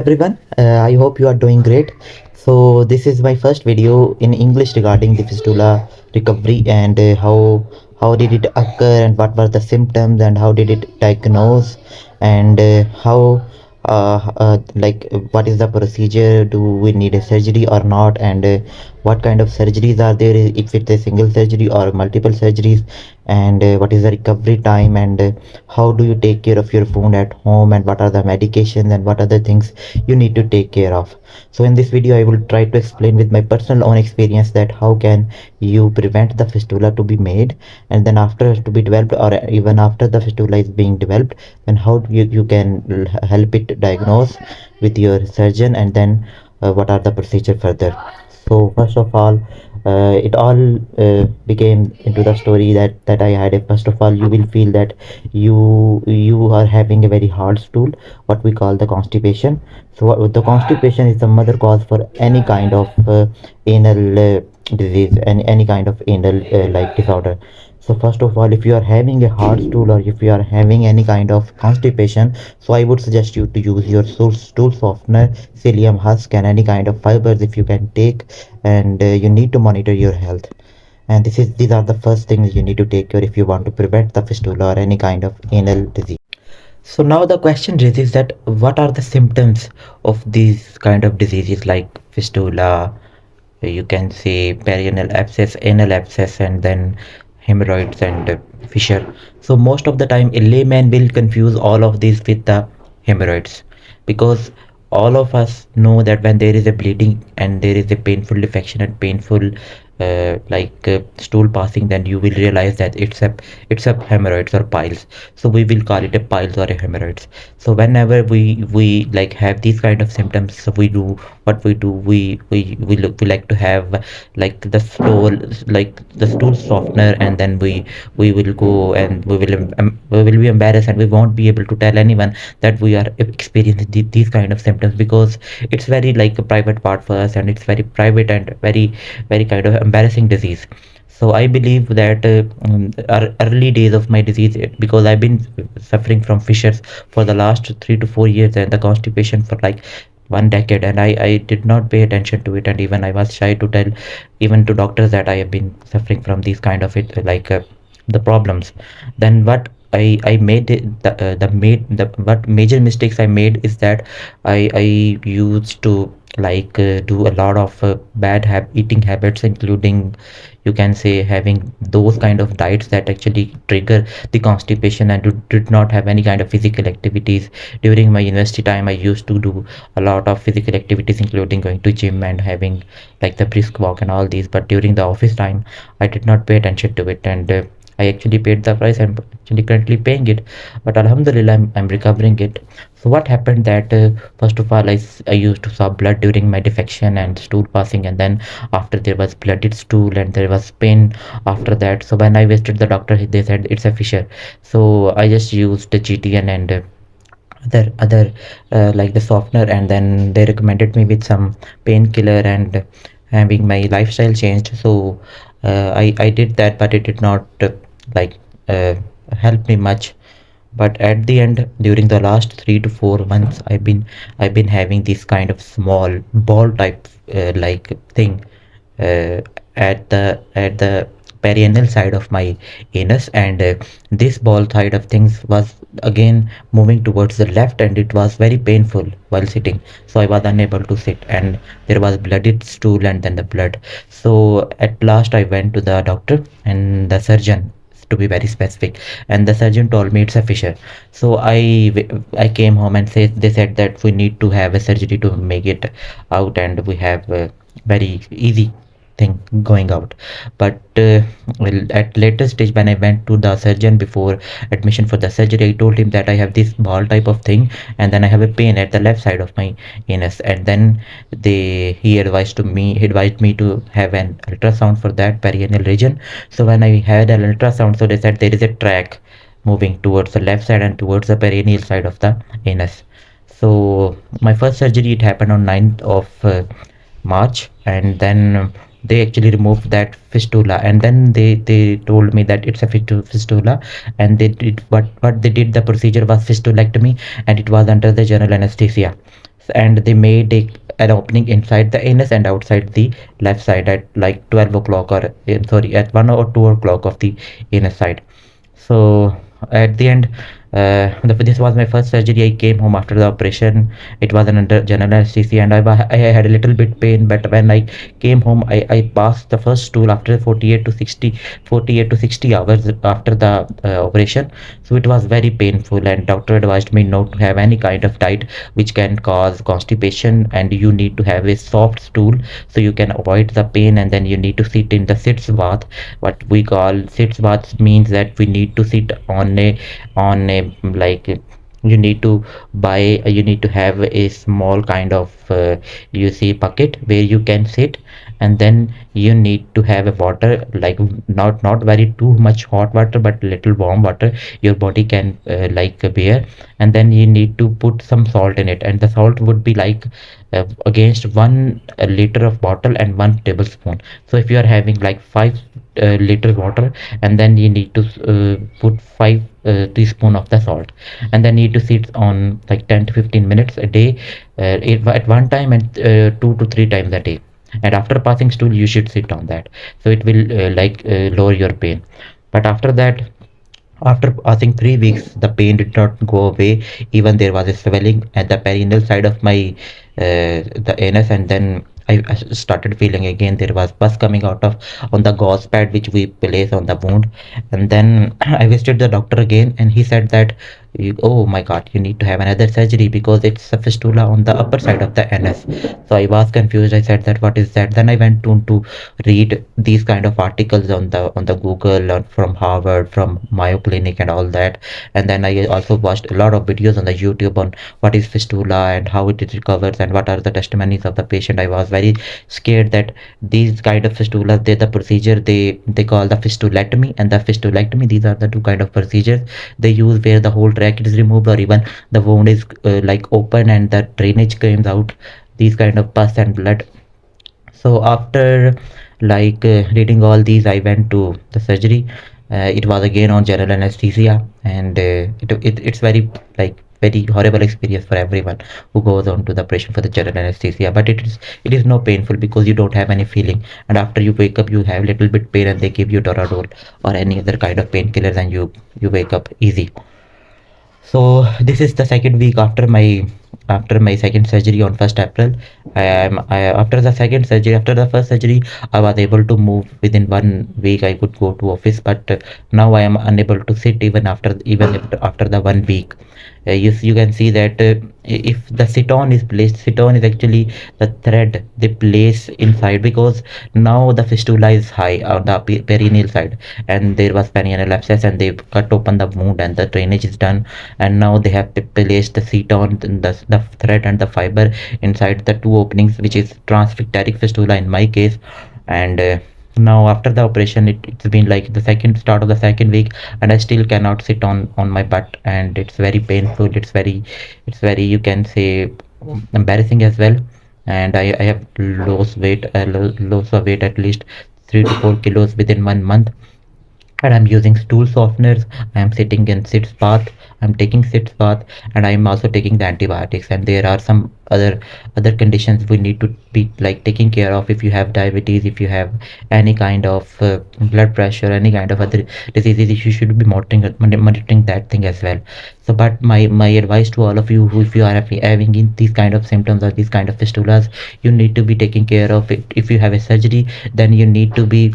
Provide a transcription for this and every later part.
everyone. I hope you are doing great. So this is my first video in English regarding the fistula recovery and how did it occur and what were the symptoms and how did it diagnose and how what is the procedure? Do we need a surgery or not? And what kind of surgeries are there? If it's a single surgery or multiple surgeries, and what is the recovery time, and how do you take care of your wound at home, and what are the medications and what are the things you need to take care of. So in this video I will try to explain with my personal own experience that how can you prevent the fistula to be made, and then after to be developed, or even after the fistula is being developed, then how you can help it diagnose with your surgeon, and then what are the procedure further. So first of all, it all became into the story that I had. First of all, you will feel that you are having a very hard stool, what we call the constipation. So the constipation is the mother cause for any kind of anal disease, and any kind of anal like disorder. So first of all, if you are having a hard stool or if you are having any kind of constipation, so I would suggest you to use your stool softener, psyllium husk, and any kind of fibers if you can take, and you need to monitor your health. And these are the first things you need to take care if you want to prevent the fistula or any kind of anal disease. So now the question raises that what are the symptoms of these kind of diseases like fistula, you can say perianal abscess, anal abscess, and then hemorrhoids and fissure. So most of the time a layman will confuse all of these with the hemorrhoids, because all of us know that when there is a bleeding and there is a painful defection and painful stool passing, then you will realize that it's a hemorrhoids or piles. So we will call it a piles or a hemorrhoids. So whenever we like have these kind of symptoms, so we do what we do, we like to have like the stool softener, and then we will go and we will be embarrassed, and we won't be able to tell anyone that we are experiencing these kind of symptoms, because it's very like a private part for us, and it's very private and very kind of embarrassing disease. So I believe that early days of my disease, because I've been suffering from fissures for the last 3 to 4 years, and the constipation for like 1 decade, and I did not pay attention to it, and even I was shy to tell even to doctors that I have been suffering from these kind of the problems. Then what I made it, the what major mistakes I made is that I used to do a lot of eating habits, including, you can say, having those kind of diets that actually trigger the constipation, and did not have any kind of physical activities. During my university time, I used to do a lot of physical activities, including going to gym and having like the brisk walk and all these, but during the office time I did not pay attention to it, and I actually paid the price. I'm actually currently paying it, but Alhamdulillah, I'm recovering it. So what happened that first of all, I used to saw blood during my defection and stool passing, and then after there was blooded stool and there was pain after that. So when I visited the doctor, they said it's a fissure. So I just used the GTN and other like the softener, and then they recommended me with some painkiller, and having my lifestyle changed. So I did that, but it did not like uh, help me much. But at the end, during the last 3 to 4 months, I've been having this kind of small ball type thing uh, at the perianal side of my anus, and this ball side of things was again moving towards the left, and it was very painful while sitting. So I was unable to sit, and there was blooded stool and then the blood. So at last I went to the doctor and the surgeon, to be very specific, and the surgeon told me it's a fissure. So I came home, and they said that we need to have a surgery to make it out, and we have a very easy thing going out. But well, at later stage, when I went to the surgeon before admission for the surgery, I told him that I have this ball type of thing, and then I have a pain at the left side of my anus, and then he advised me to have an ultrasound for that perianal region. So when I had an ultrasound, so they said there is a track moving towards the left side and towards the perineal side of the anus. So my first surgery, it happened on 9th of March, and then they actually removed that fistula, and then they told me that it's a fistula, and they did what they did, the procedure was fistulectomy, and it was under the general anesthesia. and they made an opening inside the anus and outside the left side at like 12 o'clock, or sorry, at 1 or 2 o'clock of the anus side. So at the end, this was my first surgery. I came home after the operation. It was an under general anesthesia, and I had a little bit pain. But when I came home, I passed the first stool after 48 to 60 hours after the operation. So it was very painful, and doctor advised me not to have any kind of diet which can cause constipation, and you need to have a soft stool so you can avoid the pain. And then you need to sit in the sits bath. What we call sits bath means that we need to sit on a like you need to have a small kind of you see bucket where you can sit, and then you need to have a water, like not very too much hot water but little warm water your body can bear. And then you need to put some salt in it, and the salt would be like against 1 liter of bottle and 1 tablespoon. So if you are having like 5 liter water, and then you need to put 5 teaspoon of the salt, and then need to sit on like 10 to 15 minutes a day, at one time, and 2 to 3 times a day. And after passing stool you should sit on that, so it will lower your pain. But after that, after passing 3 weeks, the pain did not go away. Even there was a swelling at the perineal side of my the anus, and then I started feeling again there was pus coming out of on the gauze pad which we place on the wound. And then I visited the doctor again, and he said that oh my god, you need to have another surgery because it's a fistula on the upper side of the anus. So I was confused. I said that what is that? Then I went to read these kind of articles on the Google, from Harvard, from Mayo Clinic and all that. And then I also watched a lot of videos on the YouTube on what is fistula and how it recovers and what are the testimonies of the patient. I was very scared that these kind of fistulas, they the procedure they call the fistulectomy and the fistulectomy. These are the two kind of procedures they use where the whole tract is removed, or even the wound is open and the drainage comes out, these kind of pus and blood. So after reading all these, I went to the surgery. It was again on general anesthesia, and it's very very horrible experience for everyone who goes on to the operation for the general anesthesia. But it is no painful because you don't have any feeling, and after you wake up you have little bit pain, and they give you Toradol or any other kind of painkillers, and you wake up easy. So this is the second week after my second surgery on 1st April. After the second surgery, after the first surgery, I was able to move within 1 week. I could go to office, but now I am unable to sit even after the 1 week. You can see that if the Seton is placed, Seton is actually the thread they place inside, because now the fistula is high on the perineal side, and there was perianal abscess, and they cut open the wound and the drainage is done. And now they have placed the Seton, the thread and the fiber inside the two openings, which is transficteric fistula in my case. And now after the operation, it's been like the second start of the second week, and I still cannot sit on my butt, and it's very painful. It's very you can say embarrassing as well. And I have lost of weight at least 3 to 4 kilos within 1 month. And I'm using stool softeners. I'm sitting in sits bath. I'm taking sits bath, and I'm also taking the antibiotics. And there are some other conditions we need to be taking care of. If you have diabetes, if you have any kind of blood pressure, any kind of other diseases, you should be monitoring that thing as well. So, but my advice to all of you, who if you are having these kind of symptoms or these kind of fistulas, you need to be taking care of it. If you have a surgery, then you need to be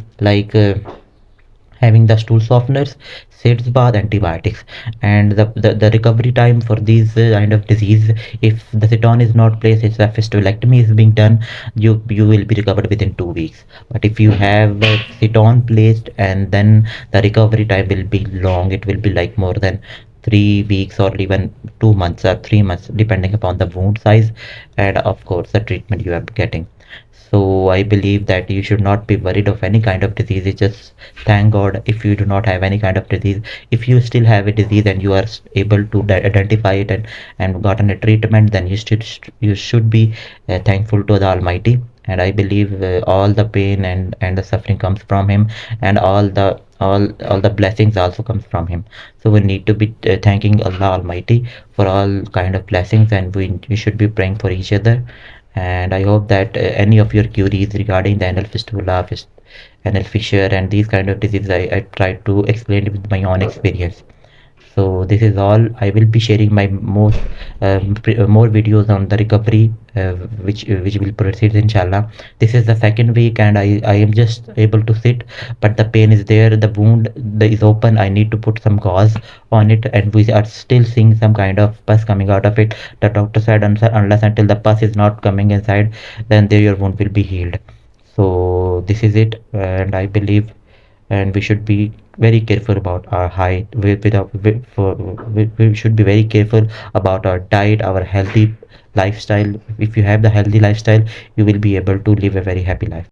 having the stool softeners, sits bath, antibiotics. And the recovery time for these kind of disease, if the Seton is not placed, if the fistulectomy is being done, you will be recovered within 2 weeks. But if you have Seton placed, and then the recovery time will be long. It will be like more than 3 weeks, or even 2 months or 3 months, depending upon the wound size and of course the treatment you are getting. So I believe that you should not be worried of any kind of disease. It's just thank God if you do not have any kind of disease. If you still have a disease and you are able to identify it and gotten a treatment, then you should be thankful to the Almighty. And I believe all the pain and the suffering comes from Him, and all the blessings also comes from Him. So we need to be thanking Allah Almighty for all kind of blessings, and we should be praying for each other. And I hope that any of your queries regarding the anal fistula, anal fissure, and these kind of diseases, I try to explain it with my own experience. So this is all. I will be sharing my more videos on the recovery, which will proceed inshallah. This is the second week, and I am just able to sit, but the pain is there. The wound is open. I need to put some gauze on it, and we are still seeing some kind of pus coming out of it. The doctor said unless until the pus is not coming inside, then there your wound will be healed. So this is it, and I believe, and we should be very careful about our height we should be very careful about our diet, our healthy lifestyle. If you have the healthy lifestyle, you will be able to live a very happy life.